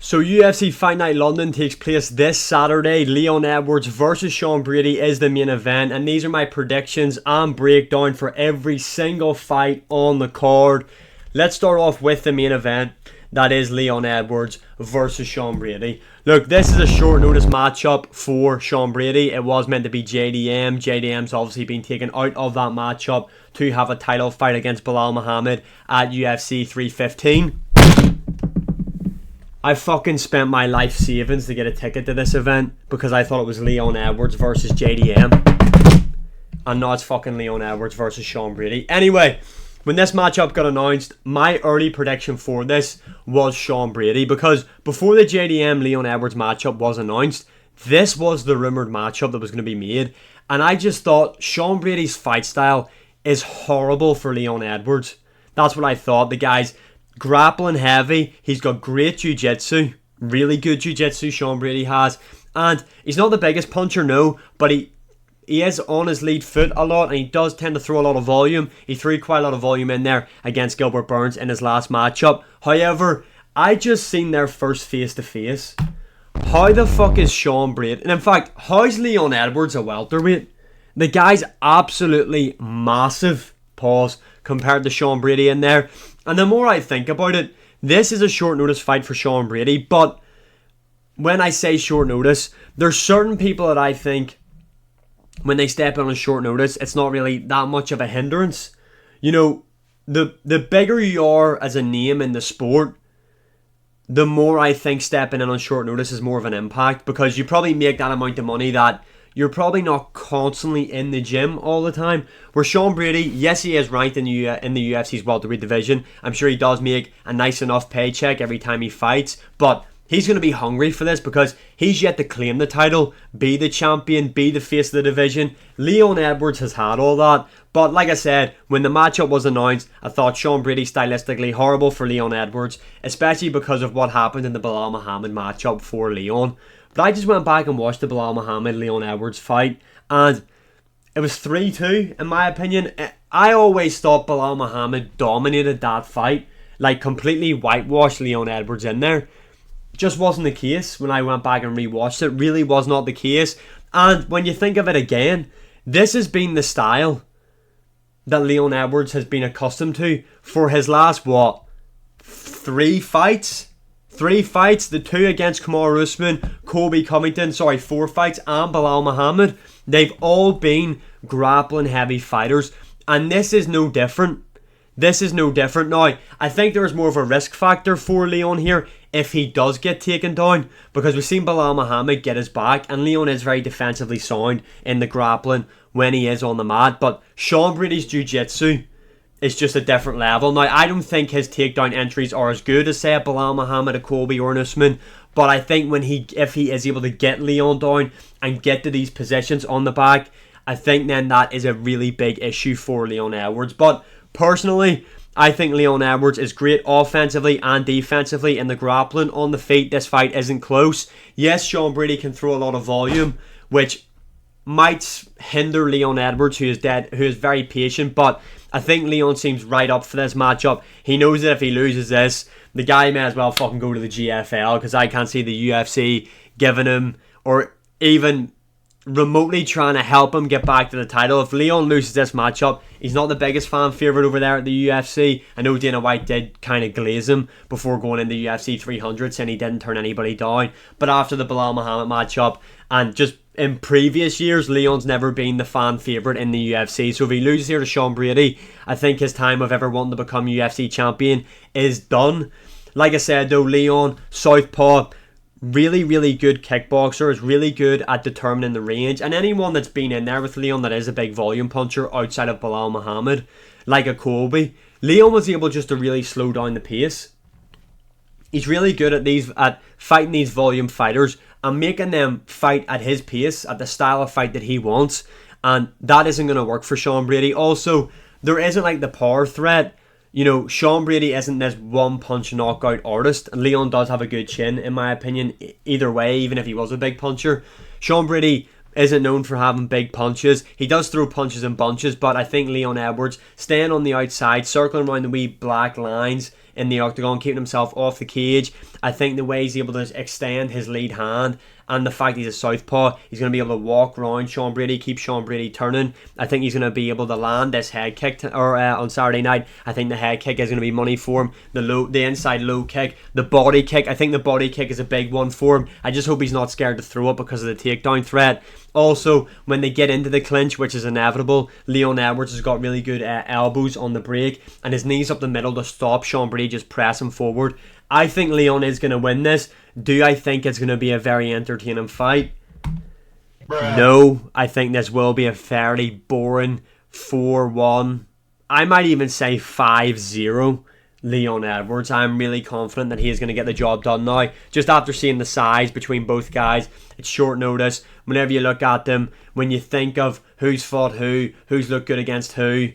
So UFC Fight Night London takes place this Saturday. Leon Edwards versus Sean Brady is the main event, and these are my predictions and breakdown for every single fight on the card. Let's start off with the main event. That is Leon Edwards versus Sean Brady. Look, this is a short notice matchup for Sean Brady. It was meant to be JDM. JDM's obviously been taken out of that matchup to have a title fight against Belal Muhammad at UFC 315. I fucking spent my life savings to get a ticket to this event because I thought it was Leon Edwards versus JDM. And now it's fucking Leon Edwards versus Sean Brady. Anyway, when this matchup got announced, my early prediction for this was Sean Brady, because before the JDM Leon Edwards matchup was announced, this was the rumoured matchup that was going to be made. And I just thought Sean Brady's fight style is horrible for Leon Edwards. That's what I thought. The guy's grappling heavy. He's got great jiu-jitsu. Really good jiu-jitsu Sean Brady has. And he's not the biggest puncher, no, but he is on his lead foot a lot, and he does tend to throw a lot of volume. He threw quite a lot of volume in there against Gilbert Burns in his last matchup. However, I just seen their first face-to-face. How the fuck is Sean Brady? And in fact, how's Leon Edwards a welterweight? The guy's absolutely massive, pause, compared to Sean Brady in there. And the more I think about it, this is a short notice fight for Sean Brady. But when I say short notice, there's certain people that I think when they step in on short notice, it's not really that much of a hindrance. You know, the bigger you are as a name in the sport, the more I think stepping in on short notice is more of an impact, because you probably make that amount of money that you're probably not constantly in the gym all the time. Where Sean Brady, yes, he is ranked in the UFC's welterweight division. I'm sure he does make a nice enough paycheck every time he fights, but he's going to be hungry for this because he's yet to claim the title, be the champion, be the face of the division. Leon Edwards has had all that. But like I said, when the matchup was announced, I thought Sean Brady stylistically horrible for Leon Edwards, especially because of what happened in the Belal Muhammad matchup for Leon. But I just went back and watched the Belal Muhammad-Leon Edwards fight, and it was 3-2 in my opinion. I always thought Belal Muhammad dominated that fight, like completely whitewashed Leon Edwards in there. Just wasn't the case when I went back and rewatched it. Really was not the case. And when you think of it again, this has been the style that Leon Edwards has been accustomed to for his last, what, 3 fights? 3 fights, the 2 against Kamaru Usman, Colby Covington, 4 fights, and Belal Muhammad. They've all been grappling heavy fighters, and this is no different. This is no different. Now, I think there is more of a risk factor for Leon here if he does get taken down, because we've seen Belal Muhammad get his back, and Leon is very defensively sound in the grappling when he is on the mat. But Sean Brady's jiu-jitsu is just a different level. Now, I don't think his takedown entries are as good as, say, a Belal Muhammad, a Colby, or an Usman, but I think if he is able to get Leon down and get to these positions on the back, I think then that is a really big issue for Leon Edwards. But personally, I think Leon Edwards is great offensively and defensively in the grappling. On the feet, this fight isn't close. Yes, Sean Brady can throw a lot of volume, which might hinder Leon Edwards, who is very patient, but I think Leon seems right up for this matchup. He knows that if he loses this, the guy may as well fucking go to the GFL, because I can't see the UFC giving him, or even remotely trying to help him get back to the title. If Leon loses this matchup, he's not the biggest fan favourite over there at the UFC. I know Dana White did kind of glaze him before going into UFC 300, saying he didn't turn anybody down. But after the Belal Muhammad matchup, and just in previous years, Leon's never been the fan favourite in the UFC. So if he loses here to Sean Brady, I think his time of ever wanting to become UFC champion is done. Like I said though, Leon, southpaw, really, really good kickboxer, is really good at determining the range. And anyone that's been in there with Leon that is a big volume puncher outside of Belal Muhammad, like a Colby, Leon was able just to really slow down the pace. He's really good at fighting these volume fighters and making them fight at his pace, at the style of fight that he wants. And that isn't going to work for Sean Brady. Also, there isn't like the power threat. You know, Sean Brady isn't this one-punch knockout artist. And Leon does have a good chin, in my opinion, either way, even if he was a big puncher. Sean Brady isn't known for having big punches. He does throw punches in bunches, but I think Leon Edwards, staying on the outside, circling around the wee black lines in the octagon, keeping himself off the cage, I think the way he's able to extend his lead hand and the fact he's a southpaw, he's going to be able to walk around Sean Brady, keep Sean Brady turning. I think he's going to be able to land this head kick on Saturday night. I think the head kick is going to be money for him. The inside low kick, the body kick. I think the body kick is a big one for him. I just hope he's not scared to throw it because of the takedown threat. Also, when they get into the clinch, which is inevitable, Leon Edwards has got really good elbows on the break and his knees up the middle to stop Sean Brady just pressing forward. I think Leon is going to win this. Do I think it's going to be a very entertaining fight? Bruh. No, I think this will be a fairly boring 4-1. I might even say 5-0 Leon Edwards. I'm really confident that he is going to get the job done now. Just after seeing the size between both guys, it's short notice. Whenever you look at them, when you think of who's fought who's looked good against who,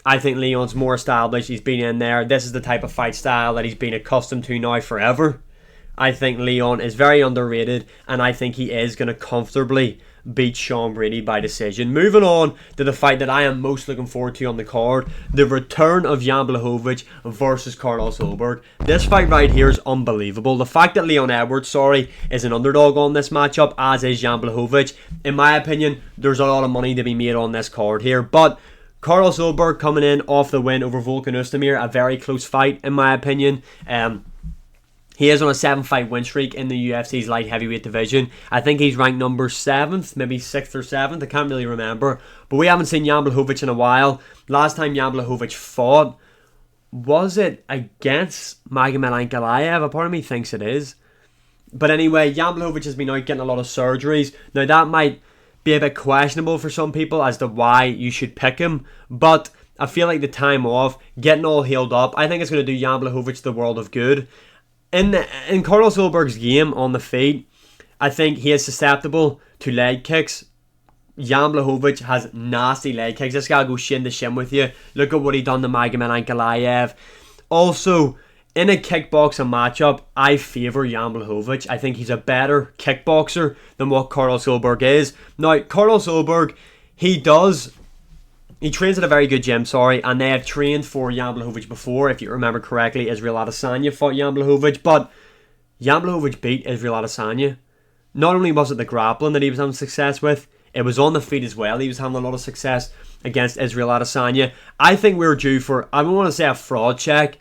I think Leon's more established. He's been in there. This is the type of fight style that he's been accustomed to now forever. I think Leon is very underrated, and I think he is going to comfortably beat Sean Brady by decision. Moving on to the fight that I am most looking forward to on the card, the return of Jan Blachowicz versus Carlos Ulberg. This fight right here is unbelievable. The fact that Leon Edwards, is an underdog on this matchup, as is Jan Blachowicz. In my opinion, there's a lot of money to be made on this card here, but Carlos Ulberg coming in off the win over Volkan Oezdemir, a very close fight in my opinion. He is on a 7-fight win streak in the UFC's light heavyweight division. I think he's ranked number 7th, maybe 6th or 7th. I can't really remember. But we haven't seen Jan Blachowicz in a while. Last time Jan Blachowicz fought, was it against Magomed Ankalaev? A part of me thinks it is. But anyway, Jan Blachowicz has been out getting a lot of surgeries. Now that might be a bit questionable for some people as to why you should pick him. But I feel like the time off, getting all healed up, I think it's going to do Jan Blachowicz the world of good. In Carlos Ulberg's game on the feet, I think he is susceptible to leg kicks. Jan Blachowicz has nasty leg kicks. This guy will go shin to shin with you. Look at what he done to Magomed Ankalaev. Also, in a kickboxing matchup, I favour Jan Blachowicz. I think he's a better kickboxer than what Carlos Ulberg is. Now, Carlos Ulberg, he trains at a very good gym, and they have trained for Jan Blachowicz before. If you remember correctly, Israel Adesanya fought Jan Blachowicz, but Jan Blachowicz beat Israel Adesanya. Not only was it the grappling that he was having success with, it was on the feet as well. He was having a lot of success against Israel Adesanya. I think we're due for, I don't want to say a fraud check,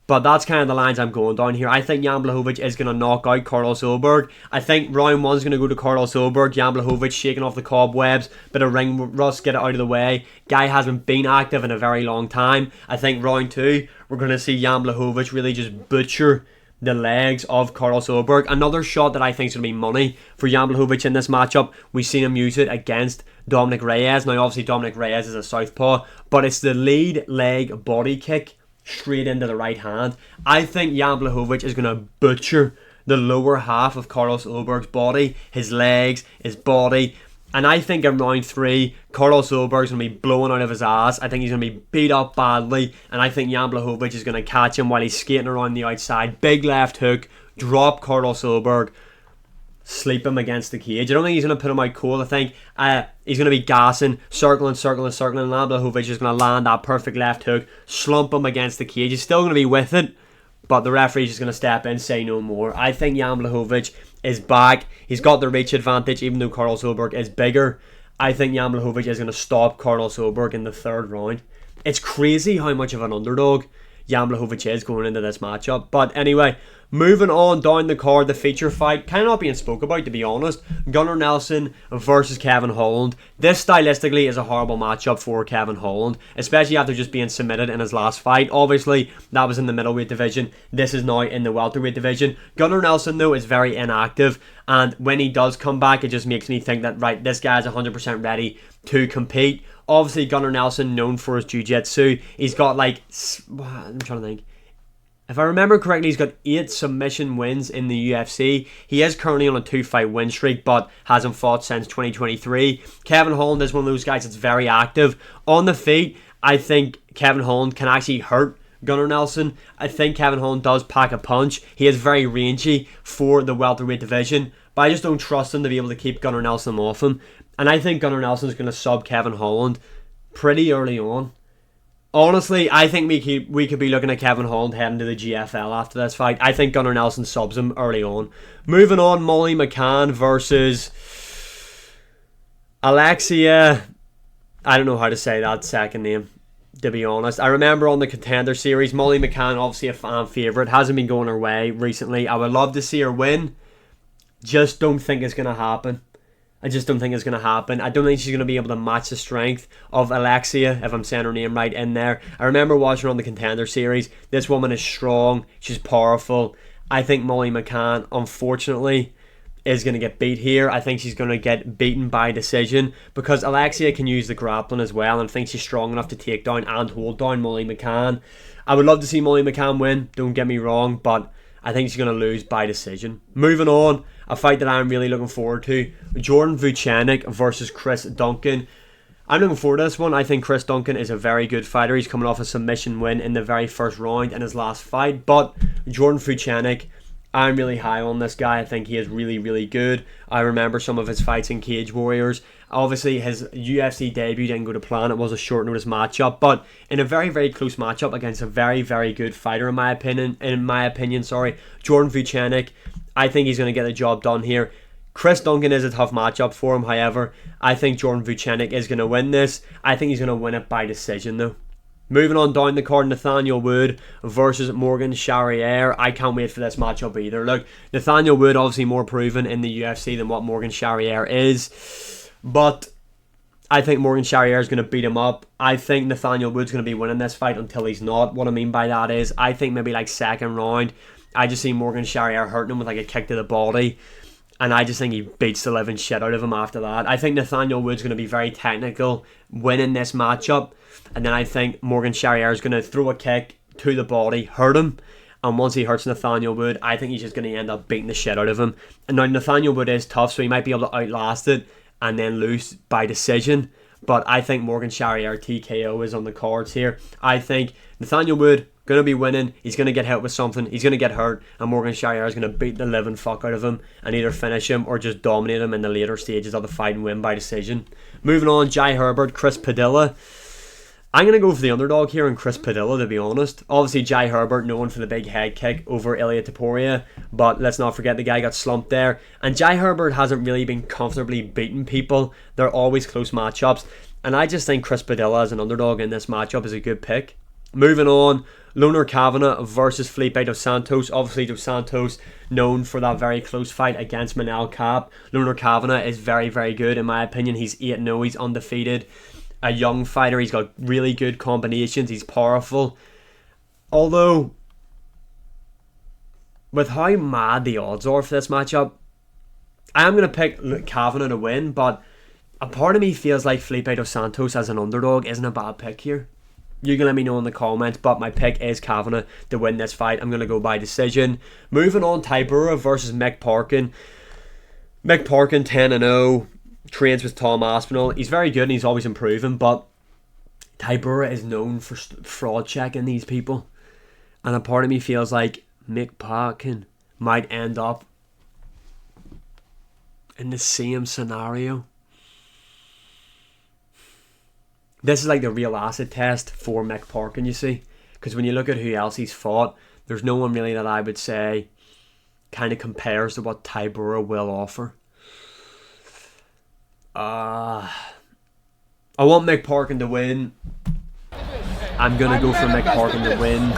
but that's kind of the lines I'm going down here. I think Jan Blachowicz is going to knock out Carlos Ulberg. I think round 1 is going to go to Carlos Ulberg. Jan Blachowicz shaking off the cobwebs. Bit of ring rust, get it out of the way. Guy hasn't been active in a very long time. I think round 2, we're going to see Jan Blachowicz really just butcher the legs of Carlos Ulberg. Another shot that I think is going to be money for Jan Blachowicz in this matchup. We've seen him use it against Dominic Reyes. Now obviously Dominic Reyes is a southpaw, but it's the lead leg body kick straight into the right hand. I think Jan Blachowicz is going to butcher the lower half of Carlos Ulberg's body, his legs, his body. And I think in round 3, Carlos Ulberg is going to be blowing out of his ass. I think he's going to be beat up badly. And I think Jan Blachowicz is going to catch him while he's skating around the outside. Big left hook, drop Carlos Ulberg, sleep him against the cage. I don't think he's going to put him out cold. I think he's going to be gassing, circling. And Jan Blachowicz is going to land that perfect left hook, slump him against the cage. He's still going to be with it, but the referee's just going to step in, say no more. I think Jan Blachowicz is back. He's got the reach advantage, even though Carlos Ulberg is bigger. I think Jan Blachowicz is going to stop Carlos Ulberg in the 3rd round. It's crazy how much of an underdog Jan Blachowicz is going into this matchup. But anyway, moving on down the card, the feature fight, kind of not being spoke about to be honest. Gunnar Nelson versus Kevin Holland. This stylistically is a horrible matchup for Kevin Holland, especially after just being submitted in his last fight. Obviously, that was in the middleweight division. This is now in the welterweight division. Gunnar Nelson, though, is very inactive, and when he does come back, it just makes me think that, right, this guy is 100% ready to compete. Obviously, Gunnar Nelson, known for his jiu-jitsu. He's got I'm trying to think. If I remember correctly, he's got 8 submission wins in the UFC. He is currently on a 2-fight win streak, but hasn't fought since 2023. Kevin Holland is one of those guys that's very active. On the feet, I think Kevin Holland can actually hurt Gunnar Nelson. I think Kevin Holland does pack a punch. He is very rangy for the welterweight division, but I just don't trust him to be able to keep Gunnar Nelson off him. And I think Gunnar Nelson is going to sub Kevin Holland pretty early on. Honestly, I think we could be looking at Kevin Holland heading to the GFL after this fight. I think Gunnar Nelson subs him early on. Moving on, Molly McCann versus Alexia. I don't know how to say that second name, to be honest. I remember on the Contender Series, Molly McCann, obviously a fan favourite, hasn't been going her way recently. I would love to see her win. Just don't think it's going to happen. I just don't think it's going to happen. I don't think she's going to be able to match the strength of Alexia, if I'm saying her name right, in there. I remember watching her on the Contender Series. This woman is strong. She's powerful. I think Molly McCann, unfortunately, is going to get beat here. I think she's going to get beaten by decision because Alexia can use the grappling as well, and I think she's strong enough to take down and hold down Molly McCann. I would love to see Molly McCann win, don't get me wrong, but I think she's going to lose by decision. Moving on, a fight that I'm really looking forward to, Jordan Vucenic versus Chris Duncan. I'm looking forward to this one. I think Chris Duncan is a very good fighter. He's coming off a submission win in the very first round in his last fight, but Jordan Vucenic, I'm really high on this guy. I think he is really, really good. I remember some of his fights in Cage Warriors. Obviously, his UFC debut didn't go to plan. It was a short notice matchup, but in a very, very close matchup against a very, very good fighter, in my opinion. Jordan Vucenic, I think he's going to get the job done here. Chris Duncan is a tough matchup for him. However, I think Jordan Vucenic is going to win this. I think he's going to win it by decision, though. Moving on down the card, Nathaniel Wood versus Morgan Charriere. I can't wait for this matchup either. Look, Nathaniel Wood obviously more proven in the UFC than what Morgan Charriere is. But I think Morgan Charriere is going to beat him up. I think Nathaniel Wood's going to be winning this fight until he's not. What I mean by that is, I think maybe like second round, I just see Morgan Charriere hurting him with like a kick to the body. And I just think he beats the living shit out of him after that. I think Nathaniel Wood's going to be very technical, winning this matchup. And then I think Morgan Charriere is going to throw a kick to the body, hurt him. And once he hurts Nathaniel Wood, I think he's just going to end up beating the shit out of him. And now Nathaniel Wood is tough, so he might be able to outlast it and then lose by decision. But I think Morgan Charriere TKO is on the cards here. I think Nathaniel Wood going to be winning. He's going to get hit with something. He's going to get hurt. And Morgan Charriere is going to beat the living fuck out of him and either finish him or just dominate him in the later stages of the fight and win by decision. Moving on, Jai Herbert, Chris Padilla. I'm going to go for the underdog here in Chris Padilla, to be honest. Obviously, Jai Herbert known for the big head kick over Ilia Topuria, but let's not forget the guy got slumped there. And Jai Herbert hasn't really been comfortably beating people. They're always close matchups. And I just think Chris Padilla as an underdog in this matchup is a good pick. Moving on, Loner Kavanagh versus Felipe Dos Santos. Obviously, Dos Santos known for that very close fight against Manel Kape. Loner Kavanagh is very, very good in my opinion. He's 8-0, he's undefeated. A young fighter, he's got really good combinations, he's powerful. Although, with how mad the odds are for this matchup, I am going to pick Kavanagh to win, but a part of me feels like Felipe Dos Santos as an underdog isn't a bad pick here. You can let me know in the comments, but my pick is Kavanagh to win this fight. I'm going to go by decision. Moving on, Tybura versus Mick Parkin. Mick Parkin, 10-0. Trains with Tom Aspinall. He's very good and he's always improving, but Tybura is known for fraud checking these people. And a part of me feels like Mick Parkin might end up in the same scenario. This is like the real acid test for Mick Parkin, you see. Because when you look at who else he's fought, there's no one really that I would say kind of compares to what Tybura will offer. I want Mick Parkin to win. I'm going to go for Mick Parkin to win.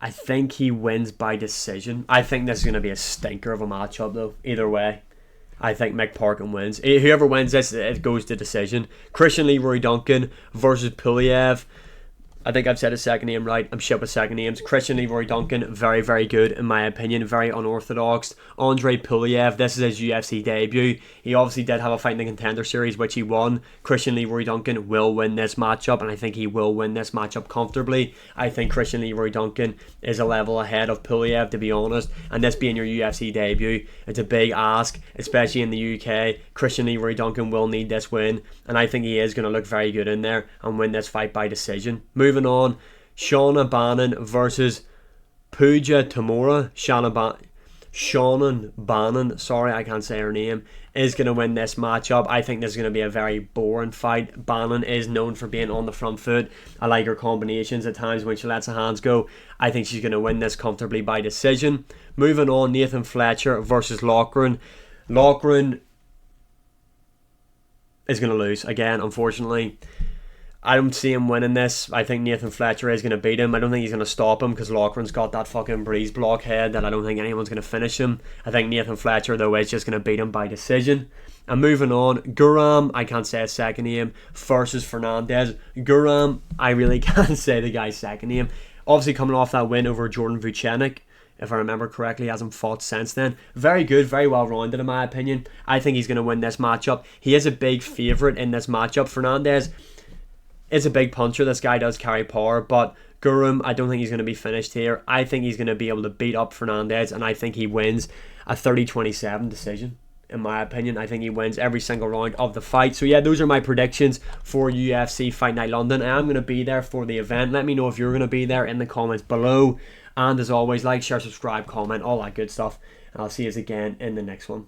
I think he wins by decision. I think this is going to be a stinker of a matchup though. Either way, I think Mick Parkin wins. Whoever wins this, it goes to decision. Christian Leroy Duncan versus Pulev. I think I've said his second name right. I'm shit with second names. Christian Leroy Duncan, very, very good in my opinion. Very unorthodox. Andre Pulev, this is his UFC debut. He obviously did have a fight in the Contender Series, which he won. Christian Leroy Duncan will win this matchup, and I think he will win this matchup comfortably. I think Christian Leroy Duncan is a level ahead of Pulev, to be honest. And this being your UFC debut, it's a big ask, especially in the UK. Christian Leroy Duncan will need this win, and I think he is going to look very good in there and win this fight by decision. Moving on, Shauna Bannon versus Pooja Tamura. Shauna Shannon Bannon, sorry I can't say her name, is going to win this matchup. I think this is going to be a very boring fight. Bannon is known for being on the front foot. I like her combinations at times when she lets her hands go. I think she's going to win this comfortably by decision. Moving on, Nathan Fletcher versus Loughran. Loughran is going to lose again, unfortunately. I don't see him winning this. I think Nathan Fletcher is going to beat him. I don't think he's going to stop him because Loughran's got that fucking breeze block head that I don't think anyone's going to finish him. I think Nathan Fletcher, though, is just going to beat him by decision. And moving on, Guram, I can't say his second name, versus Fernandez. Guram, I really can't say the guy's second name. Obviously coming off that win over Jordan Vucenic, if I remember correctly, he hasn't fought since then. Very good, very well-rounded in my opinion. I think he's going to win this matchup. He is a big favourite in this matchup. Fernandez is a big puncher. This guy does carry power, but Guram, I don't think he's going to be finished here. I think he's going to be able to beat up Fernandez, and I think he wins a 30-27 decision. In my opinion, I think he wins every single round of the fight. So yeah, those are my predictions for UFC Fight Night London. I am going to be there for the event. Let me know if you're going to be there in the comments below. And as always, like, share, subscribe, comment, all that good stuff. And I'll see you again in the next one.